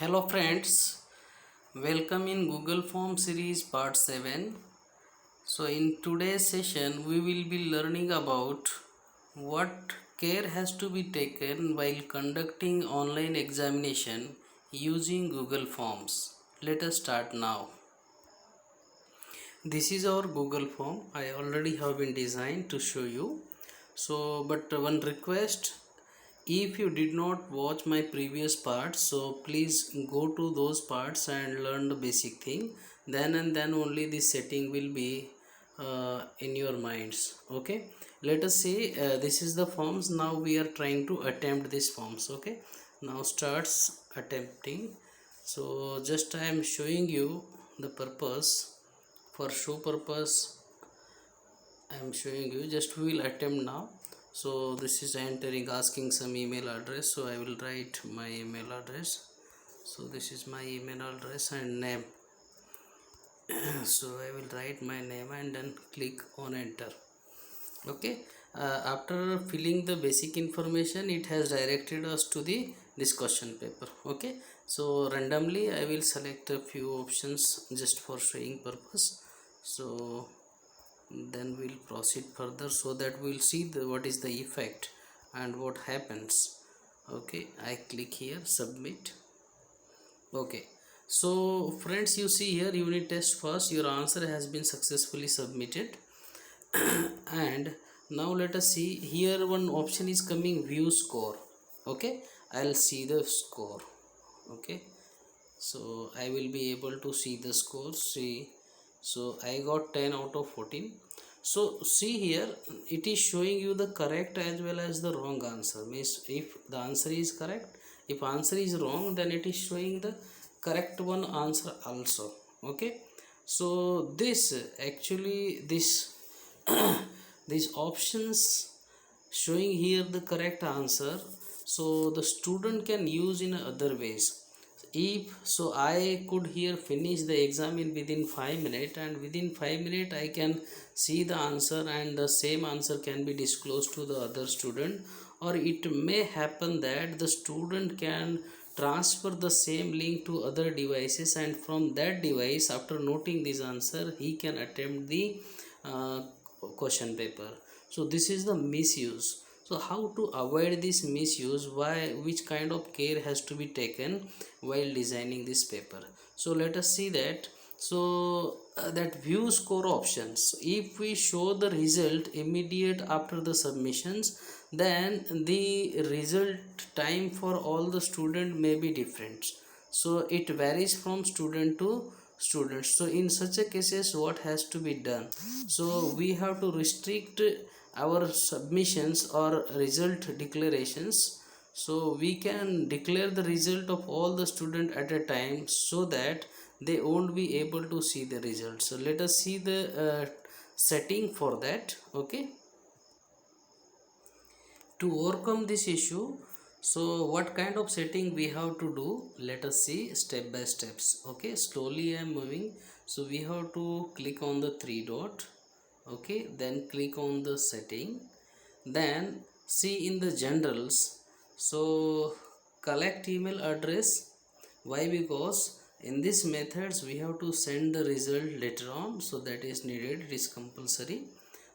Hello friends, welcome in Google Form series part 7. So in today's session we will be learning about what care has to be taken while conducting online examination using Google Forms. Let us start now. This is our Google Form. I already have been designed to show you. But one request, if you did not watch my previous parts, so please go to those parts and learn the basic thing. Then and then only this setting will be in your minds. Okay, let us say this is the forms. Now we are trying to attempt these forms. Okay, now starts attempting. So just I am showing you the purpose. For show purpose I am showing you, just we will attempt now. So this is entering, asking some email address, so I will write my email address. So this is my email address and name. So I will write my name and then click on enter. Okay, after filling the basic information, it has directed us to the this question paper. Okay, so randomly I will select a few options just for showing purpose. So then we'll proceed further so that we'll see what is the effect and what happens. Okay, I click here submit. Okay, so friends, you see here unit test first, your answer has been successfully submitted. And now let us see here, one option is coming view score. Okay, I'll see the score. Okay, so I will be able to see the score. See, so I got 10 out of 14. So see here, it is showing you the correct as well as the wrong answer. Means if the answer is correct, if answer is wrong, then it is showing the correct one answer also. Okay, so this actually this these options showing here the correct answer, so the student can use in other ways. If so, I could here finish the exam in within 5 minutes, and within 5 minutes I can see the answer and the same answer can be disclosed to the other student. Or it may happen that the student can transfer the same link to other devices, and from that device, after noting this answer, he can attempt the uh, question paper. So this is the misuse. So how to avoid this misuse, why, which kind of care has to be taken while designing this paper? So let us see that. So that view score options, if we show the result immediate after the submissions, then the result time for all the student may be different. So it varies from student to students. So in such a cases, what has to be done? So we have to restrict our submissions or result declarations. So we can declare the result of all the student at a time so that they won't be able to see the results. So let us see the setting for that. Okay, to overcome this issue, so what kind of setting we have to do, let us see step by steps. Okay, slowly I am moving. So we have to click on the three dot. Okay, then click on the setting, then see in the generals. So collect email address. Why? Because in this methods we have to send the result later on, so that is needed, it is compulsory.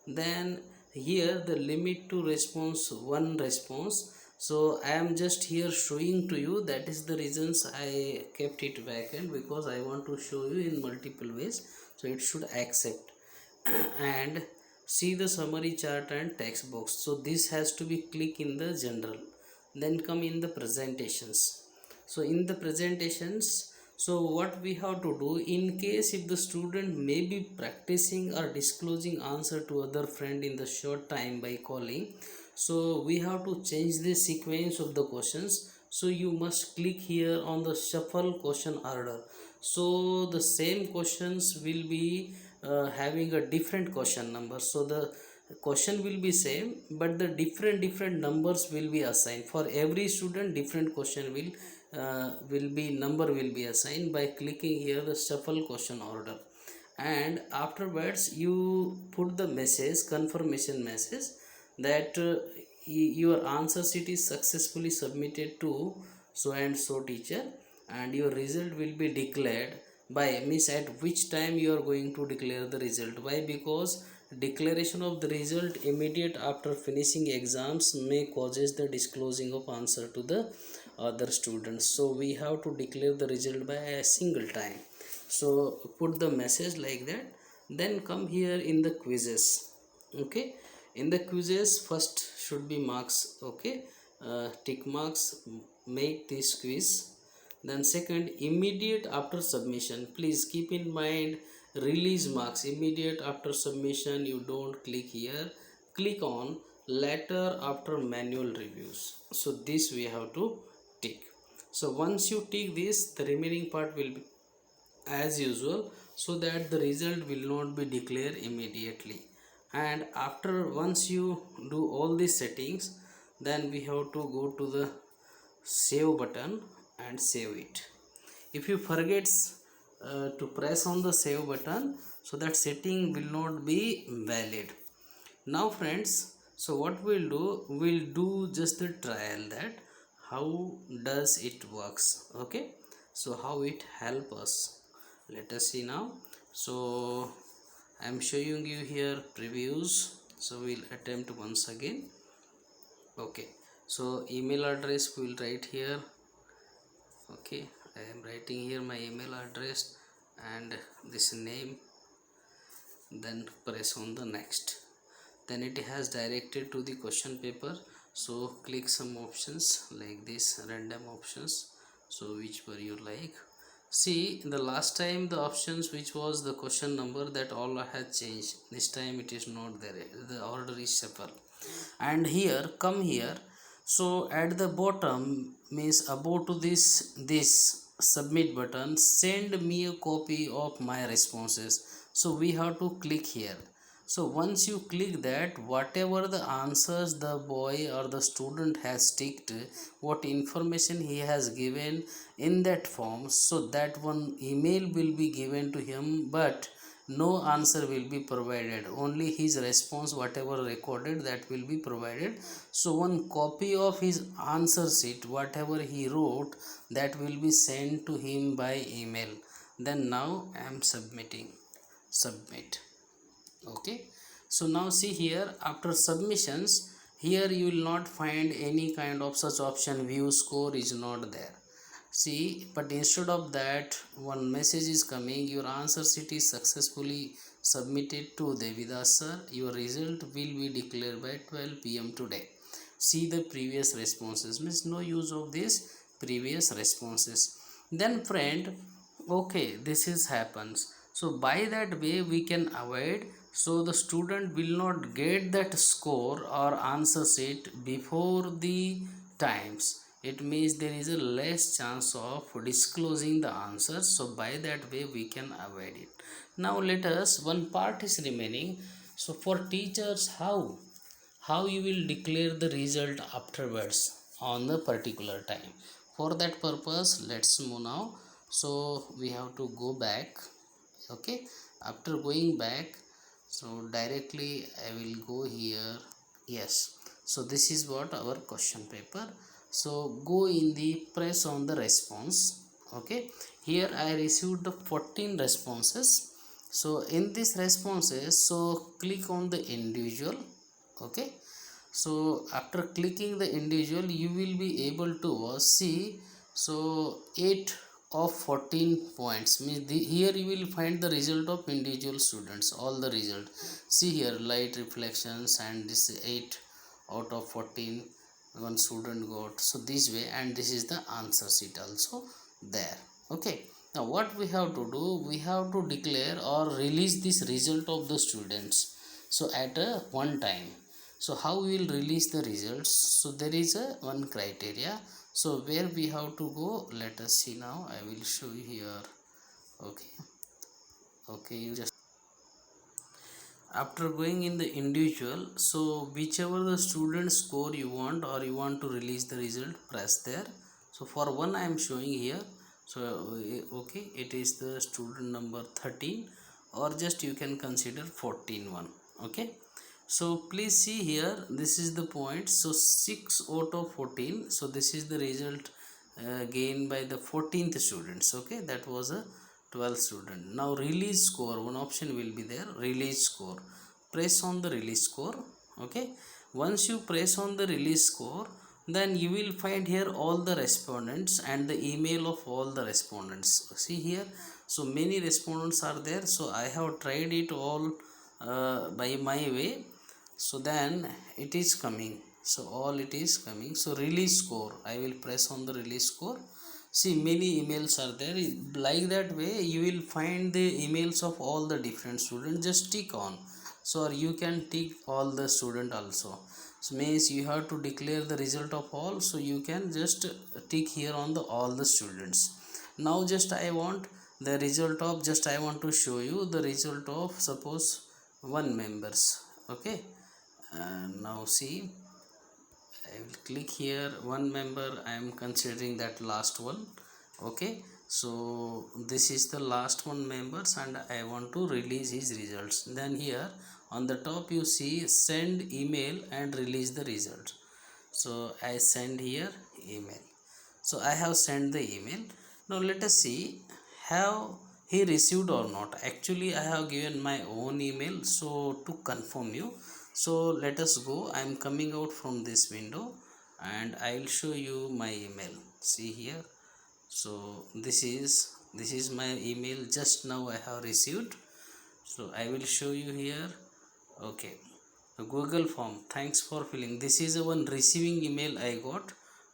Then here the limit to response, one response. So I am just here showing to you, that is the reasons I kept it vacant, because I want to show you in multiple ways, so it should accept. And see the summary chart and text box. So this has to be click in the general, then come in the presentations. So in the presentations, so what we have to do, in case if the student may be practicing or disclosing answer to other friend in the short time by calling, so we have to change the sequence of the questions. So you must click here on the shuffle question order. So the same questions will be having a different question number. So the question will be same, but the different numbers will be assigned for every student. Different question will be number will be assigned by clicking here the shuffle question order. And afterwards you put the message, confirmation message, that your answer sheet is successfully submitted to so and so teacher. and your result will be declared by, means at which time you are going to declare the result. Why? Because declaration of the result immediate after finishing exams may causes the disclosing of answer to the other students. So we have to declare the result by a single time. So put the message like that. Then come here in the quizzes. Okay, in the quizzes first should be marks. Okay, tick marks, make this quiz. Then second, immediate after submission, please keep in mind, release marks immediate after submission, you don't click here, click on later after manual reviews. So this we have to tick. So once you tick this, the remaining part will be as usual, so that the result will not be declared immediately. And after once you do all these settings, then we have to go to the save button and save it. If you forget to press on the save button, so that setting will not be valid. Now friends, so what we'll do just the trial, that how does it works. Okay, so how it help us, let us see now. So I'm showing you here previews, so we'll attempt once again. Okay, so email address we'll write here. Okay, I am writing here my email address and this name, then press on the next. Then it has directed to the question paper, so click some options like this, random options, so whichever you like. See, the last time the options which was the question number, that all has changed. This time it is not there, the order is shuffle. And here, come here, so at the bottom, means above to this submit button, send me a copy of my responses. So we have to click here. So once you click that, whatever the answers the boy or the student has ticked, what information he has given in that form, so that one email will be given to him, but no answer will be provided, only his response whatever recorded that will be provided. So one copy of his answer sheet whatever he wrote, that will be sent to him by email. Then now I am submitting, submit. Okay, so now see here, after submissions, here you will not find any kind of such option, view score is not there. See, but instead of that, one message is coming, your answer sheet is successfully submitted to Devidas sir, your result will be declared by 12 p.m. today. See the previous responses, means no use of this previous responses. Then friend, okay, this is happens. So by that way we can avoid, so the student will not get that score or answer sheet before the times. It means there is a less chance of disclosing the answer. So by that way we can avoid it. Now let us, one part is remaining. So for teachers, how you will declare the result afterwards on the particular time. For that purpose, let's move now. So we have to go back. Okay, after going back, so directly I will go here. Yes, so this is what our question paper. So go in the press on the response. Okay, here I received the 14 responses. So in these responses, so click on the individual. Okay, so after clicking the individual, you will be able to see, so 8 of 14 points, means here you will find the result of individual students, all the result. See here, light reflections, and this 8 out of 14 one student got. So this way, and this is the answer sheet also there. Okay, now what we have to do, we have to declare or release this result of the students, so at a one time. So how we will release the results, so there is a one criteria. So where we have to go, let us see now, I will show you here. Okay, okay, you just, after going in the individual, so whichever the student score you want, or you want to release the result, press there. So for one I am showing here. So okay, it is the student number 13, or just you can consider 14 one. Okay, so please see here, this is the point. So 6 out of 14, so this is the result gained by the 14th students. Okay, that was a 12th student. Now release score, one option will be there, release score. Press on the release score. Okay, once you press on the release score, then you will find here all the respondents and the email of all the respondents. See here, so many respondents are there, so I have tried it all by my way. So then it is coming, so all it is coming. So release score, I will press on the release score. See, many emails are there. Like that way you will find the emails of all the different students. Just tick on, so or you can tick all the student also. So means you have to declare the result of all, so you can just tick here on the all the students. Now just I want the result of, just I want to show you the result of suppose one members. Okay, and now see, I will click here one member, I am considering that last one. Okay, so this is the last one members and I want to release his results. Then here on the top you see send email and release the result. So I send here email. So I have sent the email. Now let us see have he received or not. Actually I have given my own email, so to confirm you, so let us go. I am coming out from this window and I will show you my email. See here, so this is my email, just now I have received. So I will show you here. Okay, the Google form, thanks for filling. This is a one receiving email I got.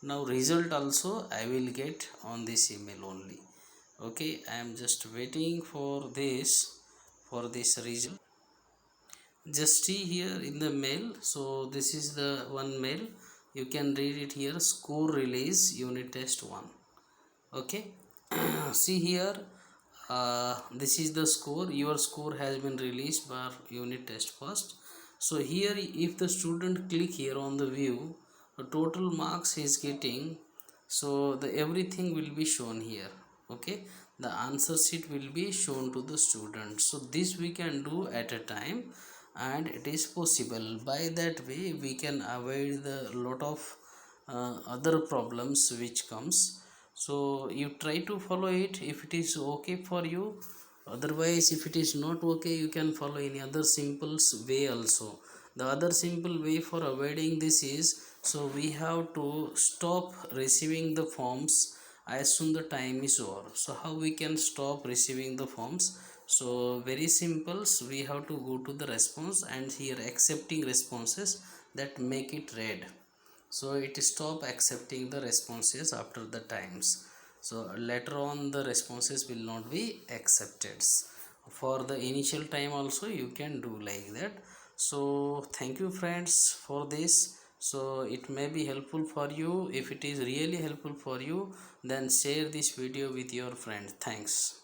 Now result also I will get on this email only. Okay, I am just waiting for this result. Just see here in the mail. So this is the one mail, you can read it here, score release unit test 1. Okay, see here, this is the score, your score has been released for unit test first. So here if the student click here on the view, the total marks he is getting, so the everything will be shown here. Okay, the answer sheet will be shown to the student. So this we can do at a time, and it is possible. By that way we can avoid the lot of other problems which comes. So you try to follow it if it is okay for you. Otherwise if it is not okay, you can follow any other simple way also. The other simple way for avoiding this is, so we have to stop receiving the forms as soon the time is over. So how we can stop receiving the forms? So very simple, so we have to go to the response and here accepting responses, that make it red, so it stop accepting the responses after the times. So later on the responses will not be accepted. For the initial time also you can do like that. So thank you friends for this. So it may be helpful for you. If it is really helpful for you, then share this video with your friend. Thanks.